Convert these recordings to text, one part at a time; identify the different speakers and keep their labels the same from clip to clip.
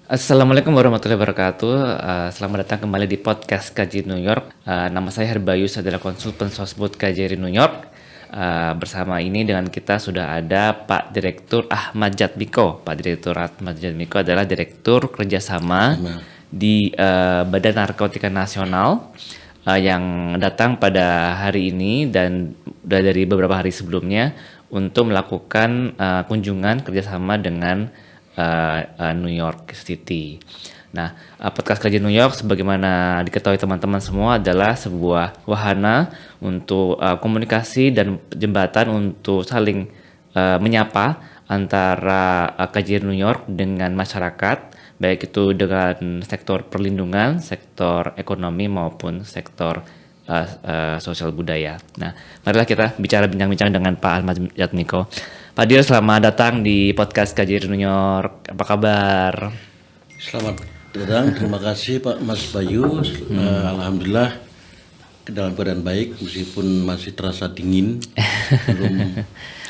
Speaker 1: Assalamualaikum warahmatullahi wabarakatuh. Selamat datang kembali di podcast KJRI New York. Nama saya Herbayus, adalah konsultan sosbud KJRI New York. Bersama ini dengan kita sudah ada Pak Direktur Ahmad Jatmiko. Pak Direktur Ahmad Jatmiko adalah Direktur Kerjasama di Badan Narkotika Nasional yang datang pada hari ini dan sudah dari beberapa hari sebelumnya untuk melakukan kunjungan kerjasama dengan New York City. Nah, podcast Kajian New York sebagaimana diketahui teman-teman semua adalah sebuah wahana untuk komunikasi dan jembatan untuk saling menyapa antara Kajian New York dengan masyarakat, baik itu dengan sektor perlindungan, sektor ekonomi maupun sektor sosial budaya. Nah, marilah kita bincang-bincang dengan Pak Ahmad Jatmiko. Pak Dir, selamat datang di podcast KJRI New York. Apa kabar?
Speaker 2: Selamat datang, terima kasih Pak Mas Bayu. Alhamdulillah dalam keadaan baik meskipun masih terasa dingin.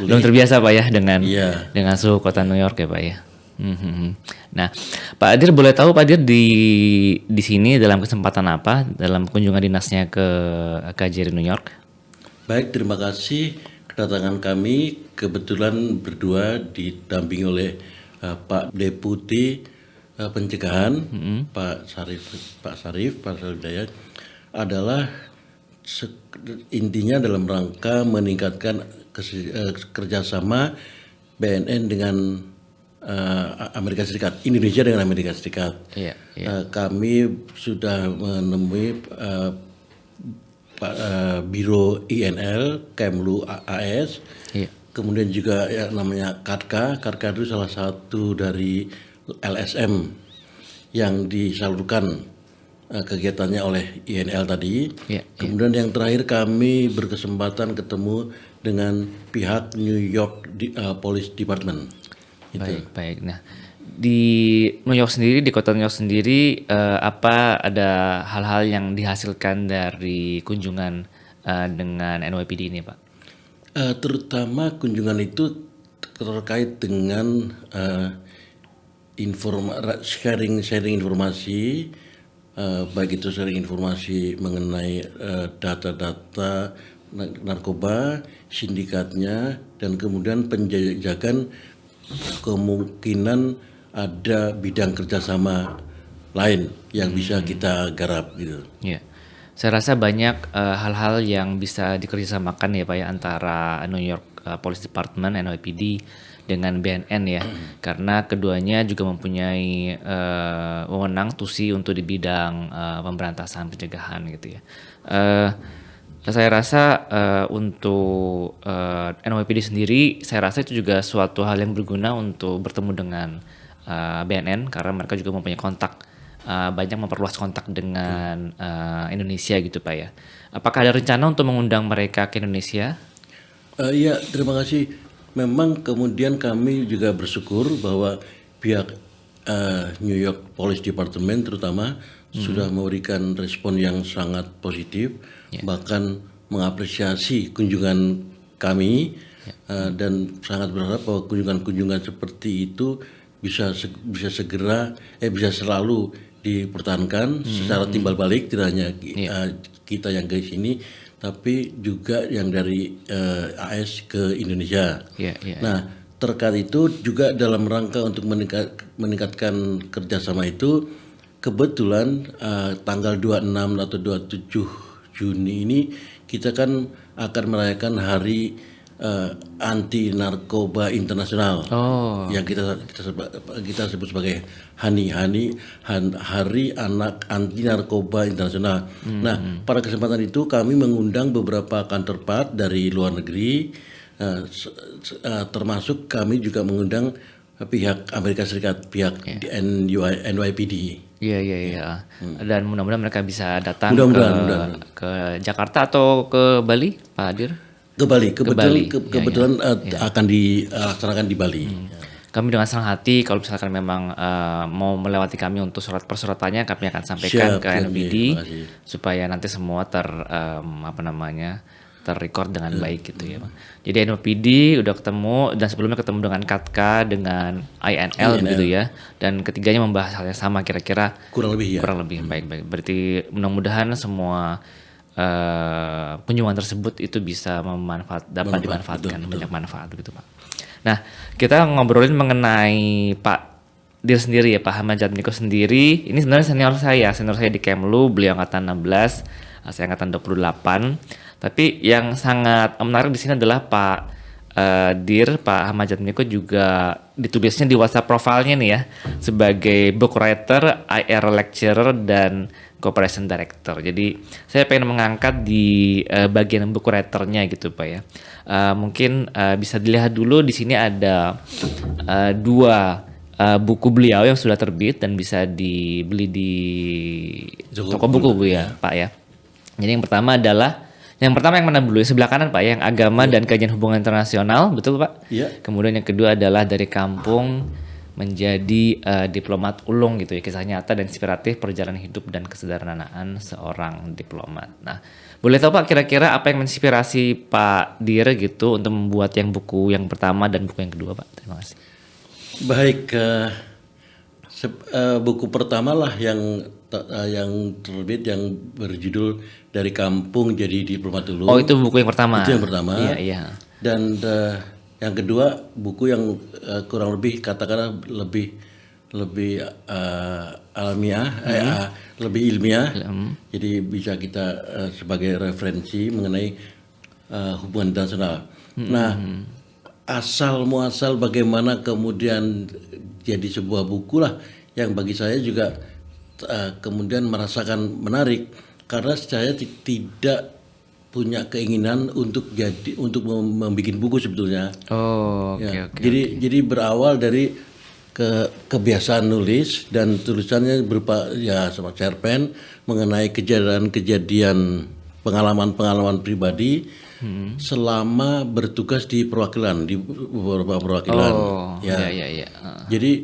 Speaker 1: Belum terbiasa Pak ya dengan
Speaker 2: Iya.
Speaker 1: dengan suhu kota New York ya Pak ya. Nah, Pak Dir, boleh tahu Pak Dir di sini dalam kesempatan apa dalam kunjungan dinasnya ke KJRI New York?
Speaker 2: Baik, terima kasih. Kedatangan kami kebetulan berdua didampingi oleh Pak Deputi Pencegahan Pak Sarif Hidayat adalah intinya dalam rangka meningkatkan kerjasama BNN dengan Amerika Serikat, Indonesia dengan Amerika Serikat.
Speaker 1: Iya.
Speaker 2: Kami sudah menemui Biro INL, Kemlu AS, kemudian juga yang namanya KADKA. KADKA itu salah satu dari LSM yang disalurkan kegiatannya oleh INL tadi. Kemudian yang terakhir kami berkesempatan ketemu dengan pihak New York Police Department.
Speaker 1: Baik. Nah, di New York sendiri, di kota New York sendiri, apa ada hal-hal yang dihasilkan dari kunjungan dengan NYPD ini, Pak?
Speaker 2: Terutama kunjungan itu terkait dengan sharing informasi, baik itu sharing informasi mengenai data-data narkoba, sindikatnya, dan kemudian penjajakan kemungkinan ada bidang kerjasama lain yang bisa kita garap gitu.
Speaker 1: Iya, saya rasa banyak hal-hal yang bisa dikerjasamakan ya Pak ya antara New York Police Department NYPD dengan BNN ya, karena keduanya juga mempunyai wewenang tusi untuk di bidang pemberantasan pencegahan gitu ya. Saya rasa untuk NYPD sendiri, saya rasa itu juga suatu hal yang berguna untuk bertemu dengan BNN karena mereka juga mempunyai kontak, banyak memperluas kontak dengan Indonesia gitu Pak ya. Apakah ada rencana untuk mengundang mereka ke Indonesia?
Speaker 2: Iya, terima kasih. Memang kemudian kami juga bersyukur bahwa pihak New York Police Department terutama sudah memberikan respon yang sangat positif, bahkan mengapresiasi kunjungan kami dan sangat berharap bahwa kunjungan-kunjungan seperti itu bisa segera bisa selalu dipertahankan secara timbal balik, tidak hanya kita yang ke sini tapi juga yang dari AS ke Indonesia. Nah, terkait itu juga dalam rangka untuk meningkatkan kerjasama itu, kebetulan tanggal 26 atau 27 Juni ini kita kan akan merayakan Hari Anti Narkoba Internasional, yang kita sebut sebagai Hari Anak Anti Narkoba Internasional. Nah, pada kesempatan itu kami mengundang beberapa counterpart dari luar negeri, termasuk kami juga mengundang pihak Amerika Serikat, pihak NYPD.
Speaker 1: Iya. Dan mudah-mudahan mereka bisa datang ke Jakarta atau ke Bali, Pak Adir?
Speaker 2: Ke Bali, kebetulan akan dilaksanakan di Bali.
Speaker 1: Kami dengan senang hati kalau misalkan memang mau melewati kami untuk surat persyaratannya, kami akan sampaikan ke NYPD supaya nanti semua terrecord dengan baik gitu ya Bang. Jadi NOPD udah ketemu dan sebelumnya ketemu dengan KATKA, dengan INL gitu ya. Dan ketiganya membahas hal yang sama kira-kira
Speaker 2: kurang lebih ya.
Speaker 1: kurang lebih baik. Berarti mudah-mudahan semua kunjungan tersebut itu bisa dapat dimanfaatkan, banyak manfaat gitu Pak. Nah, kita ngobrolin mengenai Pak Dir sendiri ya, Pak Ahmad Jatmiko sendiri. Ini sebenarnya senior saya di Kemlu, beliau angkatan 16, saya angkatan 28. Tapi yang sangat menarik di sini adalah Pak Pak Ahmad Jatmiko juga ditulisnya di WhatsApp profilnya nih ya, sebagai book writer, IR lecturer, dan Cooperation Director. Jadi saya pengen mengangkat di bagian buku writernya gitu Pak ya. Mungkin bisa dilihat dulu di sini ada dua buku beliau yang sudah terbit dan bisa dibeli di toko buku Bu ya Pak ya. Jadi yang pertama yang mana dulu? Sebelah kanan Pak, yang Agama dan Kajian Hubungan Internasional, betul Pak?
Speaker 2: Iya.
Speaker 1: Kemudian yang kedua adalah Dari Kampung Menjadi Diplomat Ulung gitu ya, kisah nyata dan inspiratif perjalanan hidup dan kesederhanaan seorang diplomat. Nah, boleh tahu Pak kira-kira apa yang menginspirasi Pak Dir gitu untuk membuat yang buku yang pertama dan buku yang kedua Pak? Terima kasih.
Speaker 2: Baik, buku pertama lah yang terbit yang berjudul Dari Kampung Jadi Diplomat Ulung.
Speaker 1: Oh, itu buku yang pertama.
Speaker 2: Itu yang pertama.
Speaker 1: Iya.
Speaker 2: Dan yang kedua buku yang kurang lebih katakanlah lebih alamiah, lebih ilmiah. Jadi bisa kita sebagai referensi mengenai hubungan internasional. Nah, asal muasal bagaimana kemudian jadi sebuah buku lah yang bagi saya juga kemudian merasakan menarik karena saya tidak punya keinginan untuk membuat buku sebetulnya.
Speaker 1: Oh,
Speaker 2: Ya,
Speaker 1: oke.
Speaker 2: Jadi berawal dari kebiasaan nulis dan tulisannya berupa ya sama cerpen mengenai kejadian-kejadian pengalaman pribadi selama bertugas di perwakilan, di beberapa perwakilan.
Speaker 1: Oh, iya.
Speaker 2: Jadi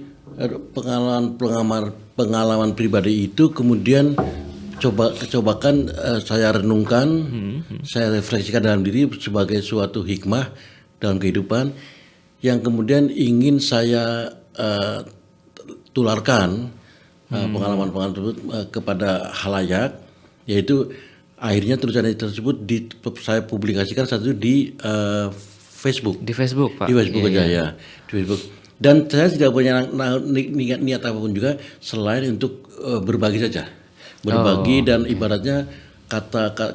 Speaker 2: pengalaman pribadi itu kemudian cobakan saya renungkan, saya refleksikan dalam diri sebagai suatu hikmah dalam kehidupan yang kemudian ingin saya tularkan pengalaman-pengalaman tersebut kepada halayak, yaitu akhirnya tulisan tersebut saya publikasikan satu di Facebook.
Speaker 1: Di Facebook Pak.
Speaker 2: Di Facebook aja ya, di Facebook. Dan saya tidak punya niat apapun juga selain untuk berbagi saja. Berbagi dan ibaratnya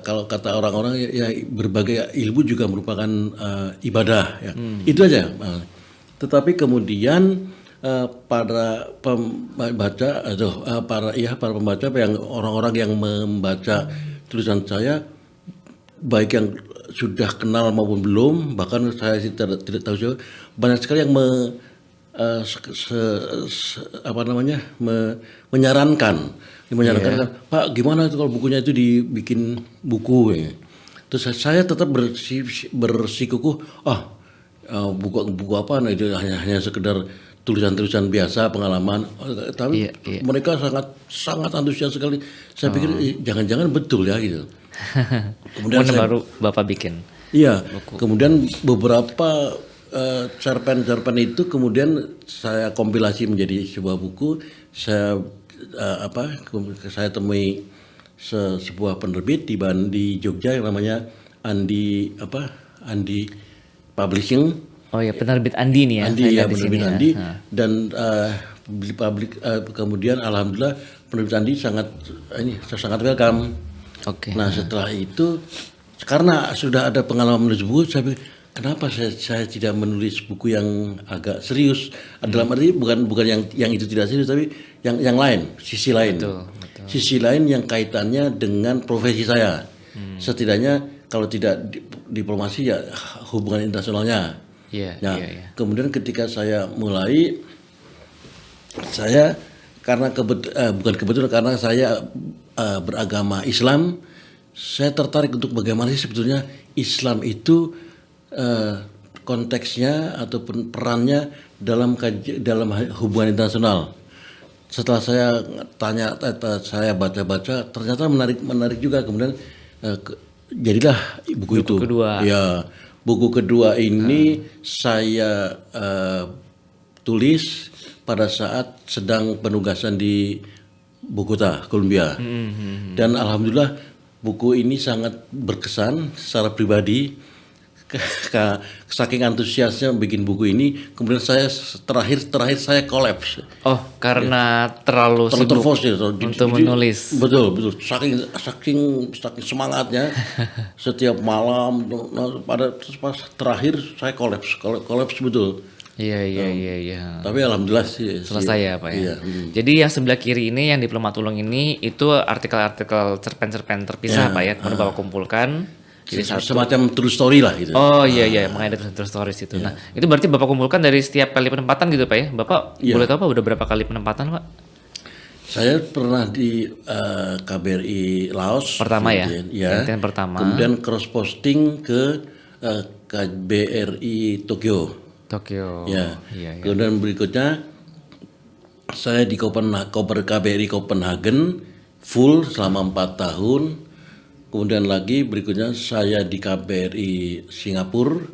Speaker 2: kalau kata orang-orang ya berbagai ilmu juga merupakan ibadah ya. Itu aja. Tetapi kemudian para pembaca para pembaca yang orang-orang yang membaca tulisan saya baik yang sudah kenal maupun belum, bahkan saya tidak tahu juga, banyak sekali yang menyarankan Pak gimana itu kalau bukunya itu dibikin buku ya. Terus saya tetap bersikukuh buku apa itu hanya sekedar tulisan-tulisan biasa pengalaman, tapi mereka sangat antusias sekali. Saya pikir jangan-jangan betul ya gitu.
Speaker 1: Kemudian baru Bapak bikin.
Speaker 2: Iya. Kemudian beberapa cerpen itu kemudian saya kompilasi menjadi sebuah buku. Saya temui sebuah penerbit di Jogja yang namanya Andi Publishing.
Speaker 1: Oh ya, penerbit Andi nih ya.
Speaker 2: Penerbit Andi. Dan kemudian alhamdulillah penerbit Andi sangat welcome.
Speaker 1: Oke.
Speaker 2: Nah setelah itu karena sudah ada pengalaman menulis buku, saya pikir kenapa saya tidak menulis buku yang agak serius. Dalam arti bukan yang itu tidak serius, tapi yang lain, sisi lain. Betul. Sisi lain yang kaitannya dengan profesi saya. Setidaknya kalau tidak diplomasi ya hubungan internasionalnya. Iya. Kemudian ketika saya mulai, saya karena bukan kebetulan karena saya beragama Islam, saya tertarik untuk bagaimana sih sebetulnya Islam itu konteksnya ataupun perannya dalam hubungan internasional. Setelah saya baca-baca, ternyata menarik juga. Kemudian jadilah buku itu.
Speaker 1: kedua.
Speaker 2: Ya, buku kedua ini saya tulis pada saat sedang penugasan di Bogota, Colombia. Dan alhamdulillah buku ini sangat berkesan secara pribadi. Saking antusiasnya bikin buku ini, kemudian saya terakhir saya kolaps.
Speaker 1: Oh, karena terlalu sibuk
Speaker 2: Terfokus ya,
Speaker 1: untuk menulis.
Speaker 2: Betul. Saking semangatnya setiap malam. Pada pas terakhir saya kolaps betul.
Speaker 1: Iya.
Speaker 2: Tapi alhamdulillah sih
Speaker 1: Selesai ya Pak ya.
Speaker 2: Iya.
Speaker 1: Jadi yang sebelah kiri ini yang Diploma Tulung ini itu artikel-artikel cerpen-cerpen terpisah Pak ya. Kemudian Bapak kumpulkan. Jadi
Speaker 2: semacam true story lah gitu.
Speaker 1: Oh iya, makanya ada true stories itu. Nah, itu berarti Bapak kumpulkan dari setiap kali penempatan gitu Pak ya. Bapak boleh tahu Pak udah berapa kali penempatan Pak?
Speaker 2: Saya pernah di KBRI Laos.
Speaker 1: Pertama ya.
Speaker 2: Ya.
Speaker 1: Yang pertama.
Speaker 2: Kemudian cross posting ke KBRI Tokyo. Ya.
Speaker 1: Iya.
Speaker 2: Kemudian berikutnya saya di KBRI Copenhagen full selama 4 tahun. Kemudian lagi berikutnya saya di KBRI Singapura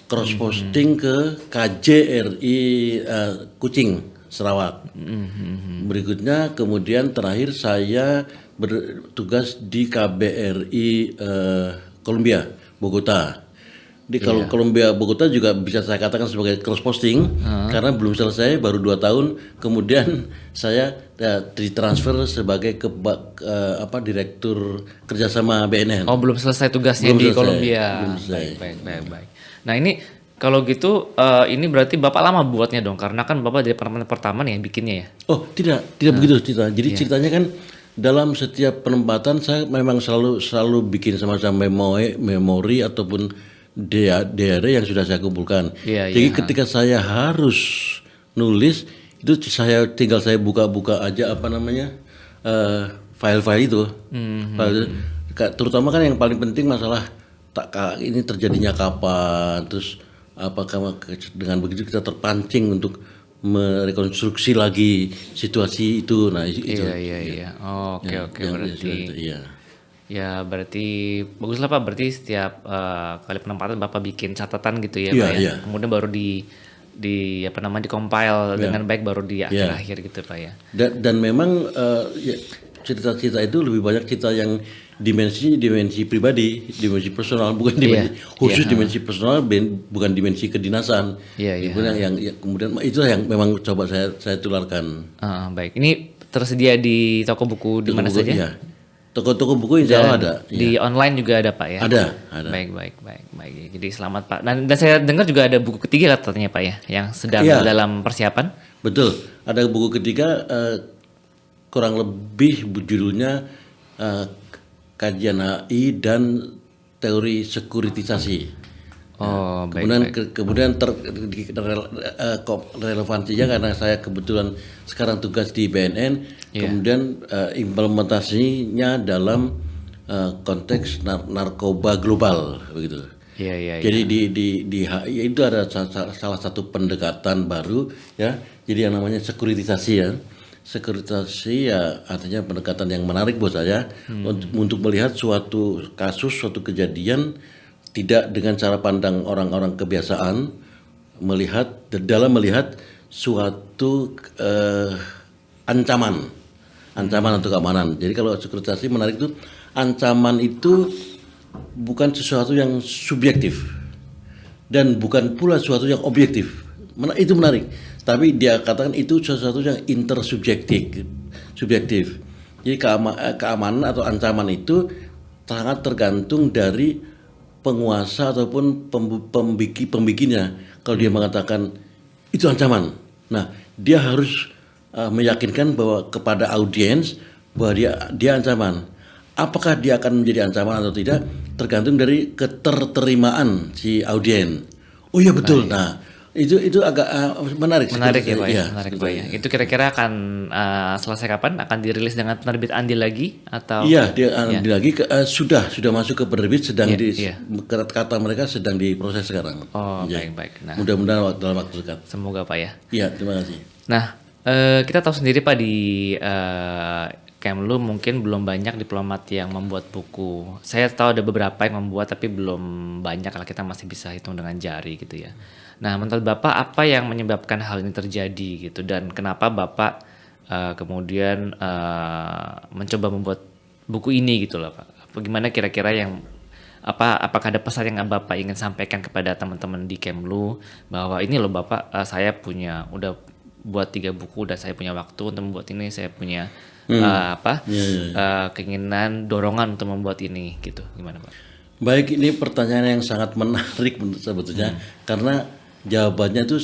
Speaker 2: cross posting ke KJRI Kucing Sarawak. Berikutnya kemudian terakhir saya bertugas di KBRI Colombia Bogota. Di Colombia Bogota juga bisa saya katakan sebagai cross posting karena belum selesai, baru 2 tahun kemudian saya ditransfer sebagai direktur kerjasama BNN.
Speaker 1: Oh, belum selesai tugasnya di Colombia.
Speaker 2: Belum selesai.
Speaker 1: Baik. Nah, ini kalau gitu ini berarti Bapak lama buatnya dong karena kan Bapak dari pertama nih yang bikinnya ya.
Speaker 2: Oh, tidak begitu cerita. Jadi ceritanya kan dalam setiap penempatan saya memang selalu bikin semacam memori ataupun diary yang sudah saya kumpulkan. Jadi ketika saya harus nulis itu saya buka-buka aja file-file itu. Terutama kan yang paling penting masalah ini terjadinya kapan, terus apakah dengan begitu kita terpancing untuk merekonstruksi lagi situasi itu. Nah, itu.
Speaker 1: Iya. Oke, berarti.
Speaker 2: Iya.
Speaker 1: Ya berarti baguslah Pak, berarti setiap kali penempatan Bapak bikin catatan gitu ya Pak ya.
Speaker 2: Iya.
Speaker 1: Kemudian baru di compile dengan baik baru di akhir-akhir gitu Pak ya.
Speaker 2: Dan memang cerita-cerita itu lebih banyak cerita yang dimensi pribadi, dimensi personal, bukan dimensi personal, bukan dimensi kedinasan. Kemudian itulah yang memang coba saya tularkan.
Speaker 1: Baik, ini tersedia di toko buku di mana saja?
Speaker 2: Iya. Toko-toko buku insya Allah ada.
Speaker 1: Di online juga ada Pak ya?
Speaker 2: Ada.
Speaker 1: Baik. Jadi selamat Pak. Dan saya dengar juga ada buku ketiga katanya Pak ya, yang sedang dalam persiapan.
Speaker 2: Betul. Ada buku ketiga kurang lebih judulnya Kajian HI dan Teori Sekuritisasi. Kemudian relevansinya karena saya kebetulan sekarang tugas di BNN, kemudian implementasinya dalam konteks narkoba global begitu. Jadi di HI itu ada salah satu pendekatan baru ya. Jadi yang namanya sekuritisasi ya. Sekuritisasi ya artinya pendekatan yang menarik buat saya untuk melihat suatu kasus, suatu kejadian tidak dengan cara pandang orang-orang kebiasaan, melihat suatu ancaman atau keamanan. Jadi kalau sekuritisasi menarik itu ancaman itu bukan sesuatu yang subjektif dan bukan pula sesuatu yang objektif. Itu menarik. Tapi dia katakan itu sesuatu yang subjektif. Jadi keamanan atau ancaman itu sangat tergantung dari penguasa ataupun pembikinnya. Kalau dia mengatakan itu ancaman, nah dia harus meyakinkan bahwa kepada audiens bahwa dia ancaman. Apakah dia akan menjadi ancaman atau tidak tergantung dari keterterimaan si audiens. Oh iya betul. Nah itu agak menarik
Speaker 1: ya Pak ya. Menarik Pak ya. Itu kira-kira akan selesai kapan? Akan dirilis dengan penerbit Andil lagi atau?
Speaker 2: Iya, Andil lagi sudah masuk ke penerbit, sedang kata mereka sedang diproses sekarang.
Speaker 1: Oh, baik.
Speaker 2: Nah, mudah-mudahan dalam waktu dekat.
Speaker 1: Semoga Pak ya.
Speaker 2: Iya, terima kasih.
Speaker 1: Nah, kita tahu sendiri Pak di Kemlu mungkin belum banyak diplomat yang membuat buku. Saya tahu ada beberapa yang membuat tapi belum banyak lah, kita masih bisa hitung dengan jari gitu ya. Nah, menurut Bapak apa yang menyebabkan hal ini terjadi gitu dan kenapa Bapak kemudian mencoba membuat buku ini gitu loh Pak? Bagaimana kira-kira yang apakah ada pesan yang Bapak ingin sampaikan kepada teman-teman di Kemlu bahwa ini loh Bapak, saya punya udah buat 3 buku dan saya punya waktu untuk membuat ini, saya punya keinginan, dorongan untuk membuat ini gitu. Gimana Pak?
Speaker 2: Baik, ini pertanyaan yang sangat menarik menurut saya sebetulnya karena jawabannya itu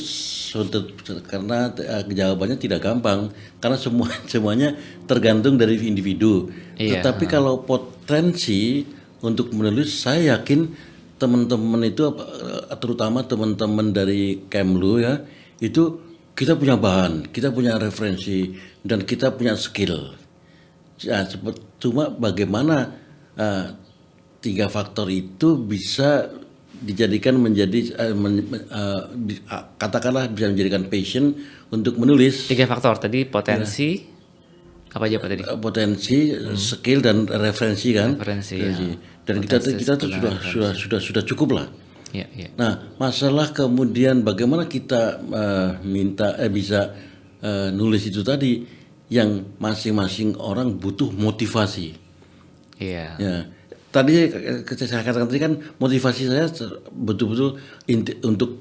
Speaker 2: jawabannya tidak gampang karena semuanya tergantung dari individu.
Speaker 1: Iya,
Speaker 2: Tetapi kalau potensi untuk menulis, saya yakin teman-teman itu terutama teman-teman dari Kemlu ya, itu kita punya bahan, kita punya referensi dan kita punya skill. Ya, cuma bagaimana 3 faktor itu bisa dijadikan menjadi katakanlah bisa menjadikan passion untuk menulis.
Speaker 1: 3 faktor tadi, potensi apa aja Pak tadi?
Speaker 2: Potensi, skill dan referensi kan.
Speaker 1: Referensi. Ya.
Speaker 2: Dan kita tuh sudah cukup lah.
Speaker 1: Ya, ya.
Speaker 2: Nah, masalah kemudian bagaimana kita bisa nulis itu tadi, yang masing-masing orang butuh motivasi.
Speaker 1: Iya.
Speaker 2: Ya. Tadi saya katakan tadi kan motivasi saya betul-betul untuk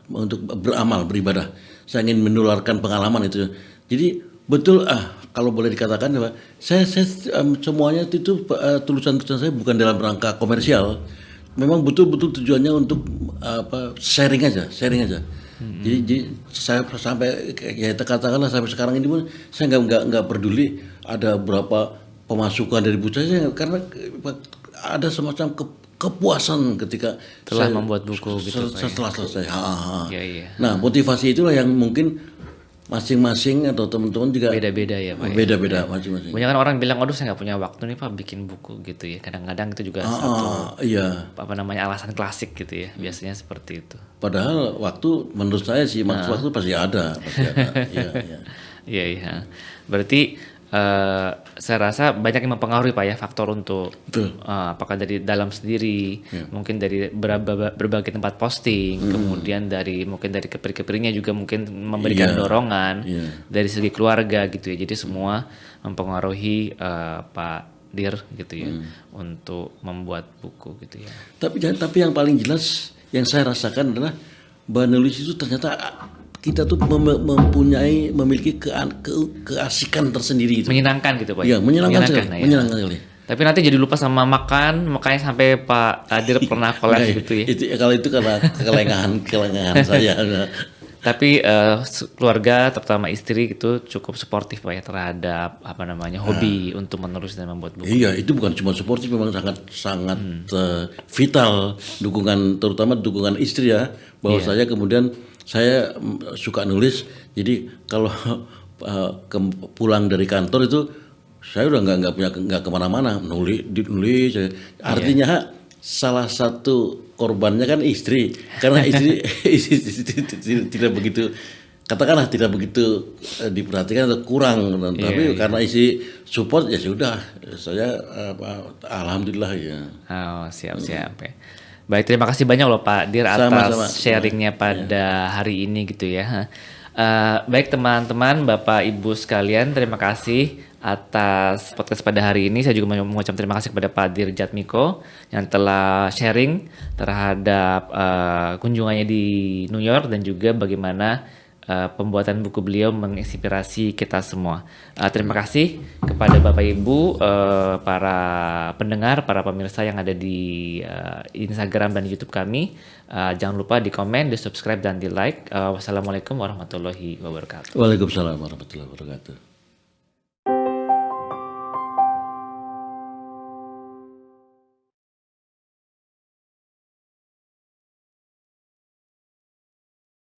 Speaker 2: untuk beramal, beribadah. Saya ingin menularkan pengalaman itu. Jadi betul kalau boleh dikatakan bahwa saya semuanya itu tulisan-tulisan saya bukan dalam rangka komersial. Memang betul-betul tujuannya untuk sharing aja. Jadi saya sampai ya katakanlah sampai sekarang ini pun saya nggak peduli ada berapa pemasukan dari buku saya karena ada semacam kepuasan ketika
Speaker 1: Telah membuat buku gitu
Speaker 2: setelah selesai.
Speaker 1: Iya.
Speaker 2: Nah, motivasi itulah yang mungkin masing-masing atau teman-teman juga
Speaker 1: Beda-beda ya Pak.
Speaker 2: Beda-beda masing-masing.
Speaker 1: Banyak kan orang bilang, aduh saya nggak punya waktu nih Pak bikin buku gitu ya. Kadang-kadang itu juga satu
Speaker 2: Iya.
Speaker 1: alasan klasik gitu ya. Biasanya seperti itu.
Speaker 2: Padahal waktu menurut saya sih waktu pasti ada. Iya.
Speaker 1: Iya. Berarti saya rasa banyak yang mempengaruhi Pak ya faktor untuk apakah dari dalam sendiri, mungkin dari berbagai tempat posting, kemudian mungkin dari kepri-keprinya juga mungkin memberikan dorongan dari segi keluarga gitu ya. Jadi semua mempengaruhi Pak Dir gitu ya untuk membuat buku gitu ya.
Speaker 2: Tapi yang paling jelas yang saya rasakan adalah bahwa nulis itu ternyata kita tuh memiliki keasikan tersendiri itu.
Speaker 1: Menyenangkan gitu Pak.
Speaker 2: Iya, menyenangkan
Speaker 1: ya.
Speaker 2: Menyenangkan sekali.
Speaker 1: Tapi nanti jadi lupa sama makan, makanya sampai Pak Adir pernah kolaps gitu ya.
Speaker 2: Kalau itu karena kelengahan saya.
Speaker 1: Tapi keluarga terutama istri itu cukup suportif Pak ya terhadap hobi untuk menerus dan membuat buku.
Speaker 2: Iya, itu bukan cuma suportif, memang sangat vital terutama dukungan istri ya. Bahwa saya suka nulis, jadi kalau pulang dari kantor itu saya udah nggak kemana-mana nulis. Artinya salah satu korbannya kan istri, karena istri tidak begitu diperhatikan atau kurang, tapi karena istri support ya sudah, saya alhamdulillah ya.
Speaker 1: Oh siap ya. Baik, terima kasih banyak loh Pak Dir atas sharingnya pada hari ini gitu ya. Baik teman-teman, Bapak Ibu sekalian, terima kasih atas podcast pada hari ini. Saya juga mengucapkan terima kasih kepada Pak Dir Jatmiko yang telah sharing terhadap kunjungannya di New York dan juga bagaimana pembuatan buku beliau menginspirasi kita semua. Terima kasih kepada Bapak Ibu, para pendengar, para pemirsa yang ada di Instagram dan YouTube kami. Jangan lupa di komen, di subscribe dan di like. Wassalamualaikum warahmatullahi wabarakatuh.
Speaker 2: Waalaikumsalam warahmatullahi wabarakatuh.